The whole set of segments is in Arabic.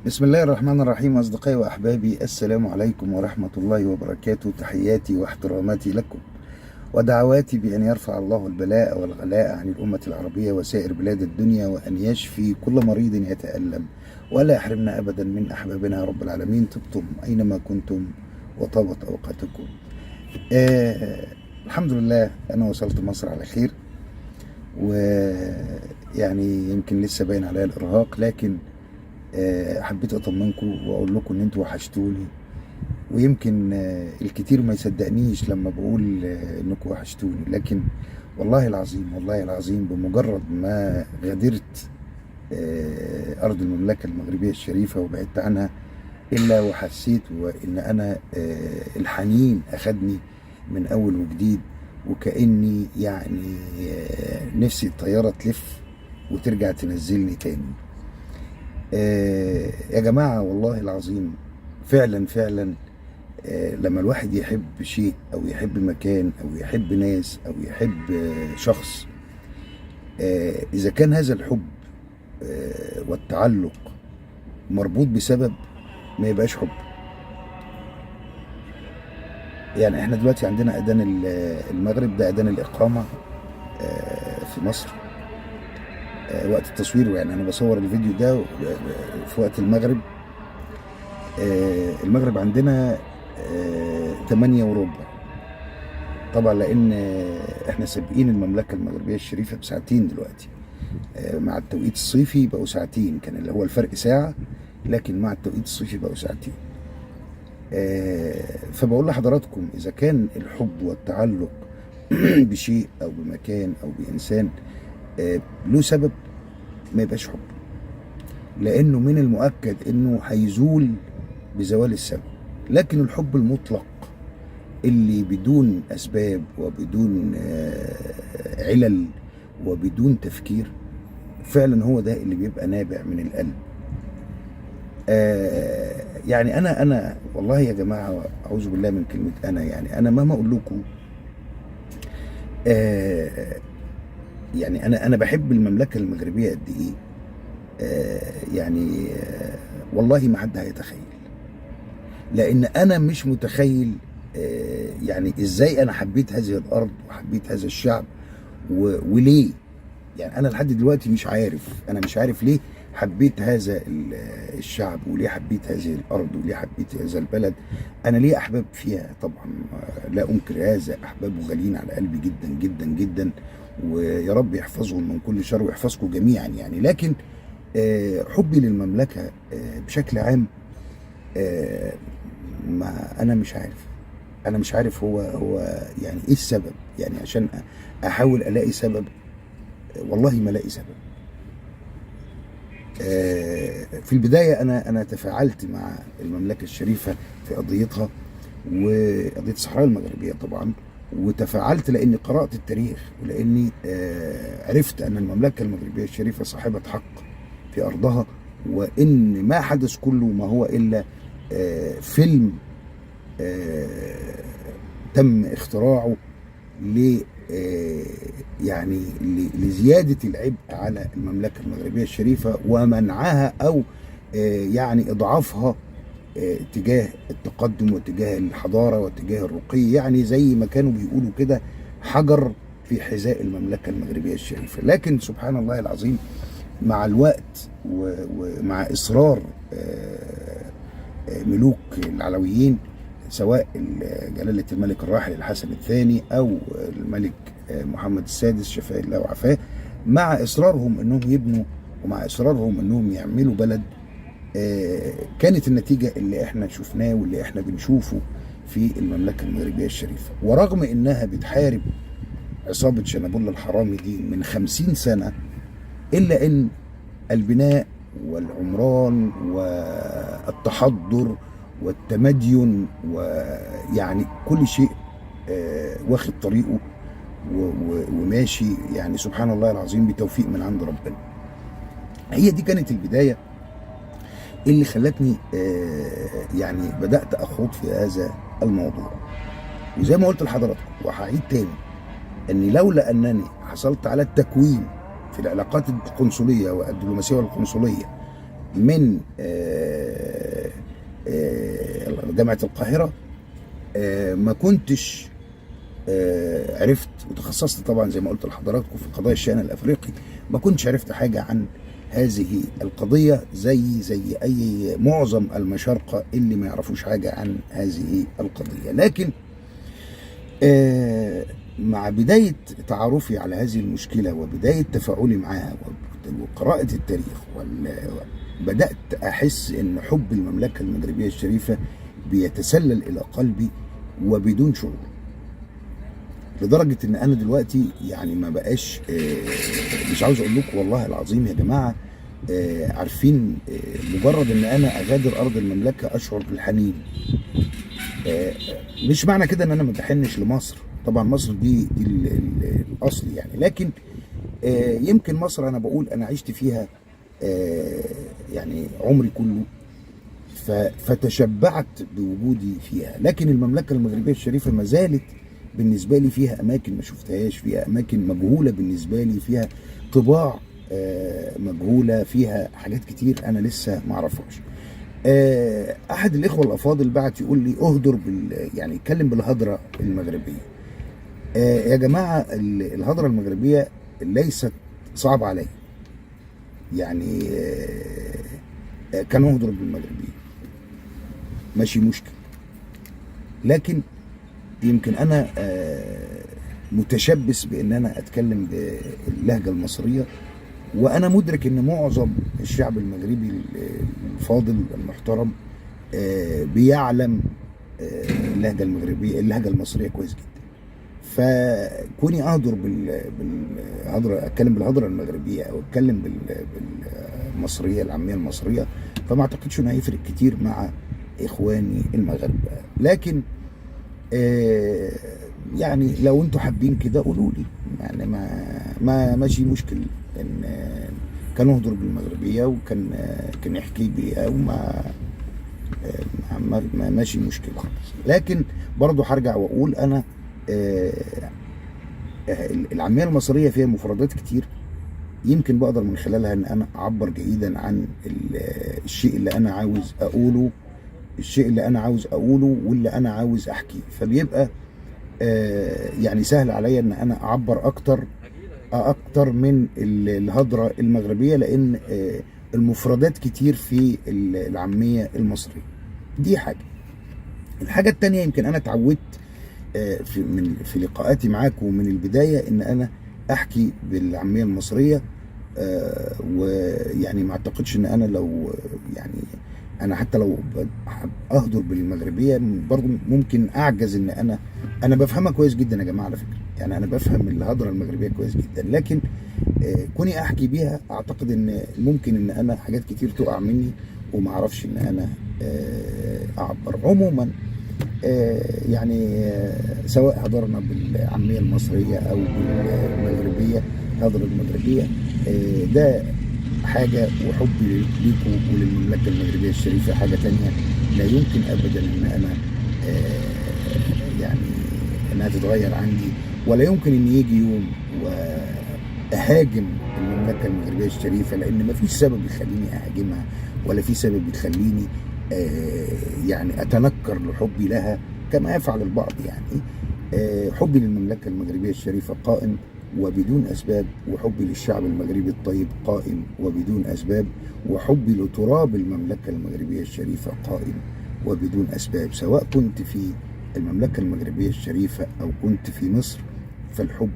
بسم الله الرحمن الرحيم. أصدقائي وأحبابي، السلام عليكم ورحمة الله وبركاته. تحياتي واحتراماتي لكم ودعواتي بأن يرفع الله البلاء والغلاء عن الأمة العربية وسائر بلاد الدنيا، وأن يشفي كل مريض يتألم، ولا يحرمنا أبدا من أحبابنا يا رب العالمين. طبتم أينما كنتم وطابت أوقاتكم. الحمد لله أنا وصلت مصر على خير، ويعني يمكن لسه باين عليا الإرهاق، لكن حبيت اطمنكم واقول لكم ان انتوا وحشتوني. ويمكن الكتير ما يصدقنيش لما بقول انكم وحشتوني، لكن والله العظيم والله العظيم بمجرد ما غادرت ارض المملكه المغربيه الشريفه وبعدت عنها، الا وحسيت وان انا الحنين اخدني من اول وجديد، وكاني يعني نفسي الطياره تلف وترجع تنزلني تاني. يا جماعة والله العظيم فعلا فعلا، لما الواحد يحب شيء أو يحب مكان أو يحب ناس أو يحب شخص، إذا كان هذا الحب والتعلق مربوط بسبب، ما يبقاش حب. يعني احنا دلوقتي عندنا أذان المغرب، ده أذان الإقامة في مصر وقت التصوير. يعني أنا بصور الفيديو ده في وقت المغرب. المغرب عندنا 8:15 طبعا، لان احنا سابقين المملكه المغربيه الشريفه بساعتين دلوقتي. مع التوقيت الصيفي بقوا ساعتين، كان اللي هو الفرق ساعه، لكن مع التوقيت الصيفي بقوا ساعتين. فبقول لحضراتكم، اذا كان الحب والتعلق بشيء او بمكان او بانسان له سبب، ما يبقاش حب، لانه من المؤكد انه هيزول بزوال السبب. لكن الحب المطلق اللي بدون أسباب وبدون علل وبدون تفكير، فعلا هو ده اللي بيبقى نابع من القلب. يعني أنا والله يا جماعة، أعوذ بالله من كلمة أنا. يعني أنا مهما أقول لكم، يعني أنا بحب المملكة المغربية قد إيه. يعني والله ما حد هيتخيل، لان انا مش متخيل يعني ازاي انا حبيت هذه الارض وحبيت هذا الشعب وليه. يعني انا لحد دلوقتي مش عارف، انا مش عارف ليه حبيت هذا الشعب، وليه حبيت هذه الارض، وليه حبيت هذا البلد. انا ليه احباب فيها طبعا، لا انكر هذا، احباب غاليين على قلبي جدا جدا جدا، ويا رب يحفظهم من كل شر ويحفظكم جميعا. يعني لكن حبي للمملكه بشكل عام، ما انا مش عارف. انا مش عارف هو يعني ايه السبب، يعني عشان احاول الاقي سبب، والله ما الاقي سبب. في البدايه انا تفاعلت مع المملكه الشريفه في قضيتها وقضيه الصحراء المغربيه طبعا، وتفاعلت لاني قرات التاريخ، ولاني عرفت ان المملكه المغربيه الشريفه صاحبه حق في ارضها، وان ما حدث كله ما هو الا فيلم تم اختراعه يعني لزيادة العبء على المملكة المغربية الشريفة ومنعها، أو يعني إضعافها تجاه التقدم وتجاه الحضارة وتجاه الرقي. يعني زي ما كانوا بيقولوا كده، حجر في حذاء المملكة المغربية الشريفة. لكن سبحان الله العظيم، مع الوقت ومع إصرار ملوك العلويين، سواء جلالة الملك الراحل الحسن الثاني أو الملك محمد السادس شفاه الله وعافاه، مع إصرارهم أنهم يبنوا ومع إصرارهم أنهم يعملوا بلد، كانت النتيجة اللي احنا شفناه واللي احنا بنشوفه في المملكة المغربية الشريفة. ورغم أنها بتحارب عصابة شنبولة الحرامي دي من 50 سنة، إلا أن البناء والعمران والتحضر والتمدين ويعني كل شيء واخد طريقه وماشي، يعني سبحان الله العظيم بتوفيق من عند ربنا. هي دي كانت البداية اللي خلتني يعني بدأت أخوض في هذا الموضوع. وزي ما قلت لحضراتكم وهعيد تاني، أني لولا أنني حصلت على التكوين في العلاقات القنصلية والدبلوماسية والقنصلية من جامعة القاهرة ما كنتش عرفت، وتخصصت طبعا زي ما قلت لحضراتكم في قضايا الشأن الأفريقي، ما كنتش عرفت حاجة عن هذه القضية زي أي معظم المشارقة اللي ما يعرفوش حاجة عن هذه القضية. لكن مع بداية تعرفي على هذه المشكلة وبداية تفاعلي معها وقراءة التاريخ، بدأت أحس أن حب المملكة المغربية الشريفة بيتسلل إلى قلبي وبدون شعور، لدرجة ان انا دلوقتي يعني ما بقاش مش عاوز اقول لكم والله العظيم يا جماعة، عارفين مجرد ان انا اغادر ارض المملكة اشعر بالحنين. مش معنى كده ان انا ما بحنش لمصر، طبعا مصر دي الاصل يعني، لكن يمكن مصر انا بقول انا عشت فيها يعني عمري كله، فتشبعت بوجودي فيها. لكن المملكة المغربية الشريفة ما زالت بالنسبة لي فيها أماكن ما شفتهاش، فيها أماكن مجهولة بالنسبة لي، فيها طباع مجهولة، فيها حاجات كتير أنا لسه ما أعرفهاش. أحد الإخوة الأفاضل بعت يقول لي أهدر يعني اتكلم بالهضرة المغربية. يا جماعة الهضرة المغربية ليست صعبة علي، يعني كان أهدر بالمغربية ماشي مشكل، لكن يمكن انا متشبث بان انا اتكلم باللهجه المصريه، وانا مدرك ان معظم الشعب المغربي الفاضل المحترم بيعلم اللهجه المغربيه اللهجه المصريه كويس جدا. فكوني اهدر بالهضره، اتكلم بالهضره المغربيه او اتكلم بالمصريه العاميه المصريه، فما اعتقدش انه هيفرق كتير مع اخواني المغاربه. لكن يعني لو انتوا حابين كده قولوا لي، يعني ما ماشي مشكل ان كان اهدر بالمغربيه كان يحكي بيها وما ماشي مشكله خالص. لكن برضه هرجع واقول انا العاميه المصريه فيها مفردات كتير يمكن بقدر من خلالها ان انا اعبر جيدا عن الشيء اللي انا عاوز اقوله، واللي انا عاوز احكيه، فبيبقى يعني سهل عليا ان انا اعبر اكتر من الهضره المغربيه، لان المفردات كتير في العاميه المصريه. دي حاجه. الحاجه الثانيه، يمكن انا اتعودت في لقاءاتي معاكم من البدايه ان انا احكي بالعاميه المصريه، ويعني ما اعتقدش ان انا لو يعني انا حتى لو اهدر بالمغربيه برضو ممكن اعجز ان انا بفهمها كويس جدا يا جماعه على فكره، يعني انا بفهم الهضره المغربيه كويس جدا، لكن كوني احكي بيها اعتقد ان ممكن ان انا حاجات كتير تقع مني وما اعرفش ان انا اعبر. عموما يعني سواء هضرنا بالعاميه المصريه او بالمغربيه، الهضره المغربيه ده حاجة، وحبي ليكم وللمملكة المغربية الشريفة حاجة تانية لا يمكن أبدا إن أنا يعني إنها تتغير عندي، ولا يمكن إن يجي يوم وأهاجم المملكة المغربية الشريفة، لأن مفيش سبب يخليني أهاجمها، ولا في سبب يخليني يعني أتنكر لحبي لها كما يفعل البعض. يعني حبي للمملكة المغربية الشريفة قائم وبدون أسباب، وحبي للشعب المغربي الطيب قائم وبدون أسباب، وحبي لتراب المملكة المغربية الشريفة قائم وبدون أسباب. سواء كنت في المملكة المغربية الشريفة أو كنت في مصر، فالحب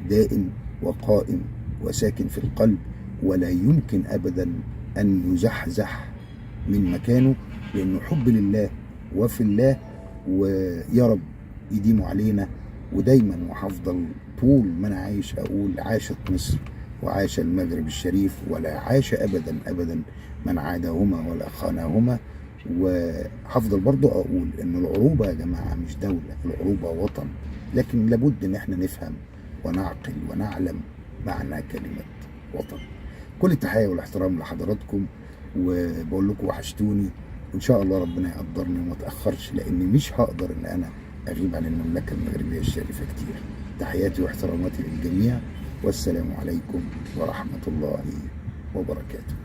دائم وقائم وساكن في القلب، ولا يمكن أبدا أن يزحزح من مكانه، لأنه حب لله وفي الله، ويا رب يديموا علينا. ودايما وهفضل طول ما انا عايش اقول عاشت مصر وعاش المغرب الشريف، ولا عاش ابدا ابدا من عاداهما ولا خاناهما. وهفضل برضو اقول ان العروبه يا جماعه مش دوله، العروبه وطن، لكن لابد ان احنا نفهم ونعقل ونعلم معنى كلمه وطن. كل التحيه والاحترام لحضراتكم، وبقول لكم وحشتوني، وان شاء الله ربنا يقدرني وما اتاخرش، لاني مش هقدر ان انا اغيب عن المملكه المغربيه الشريفه كتير. تحياتي واحتراماتي للجميع، والسلام عليكم ورحمه الله وبركاته.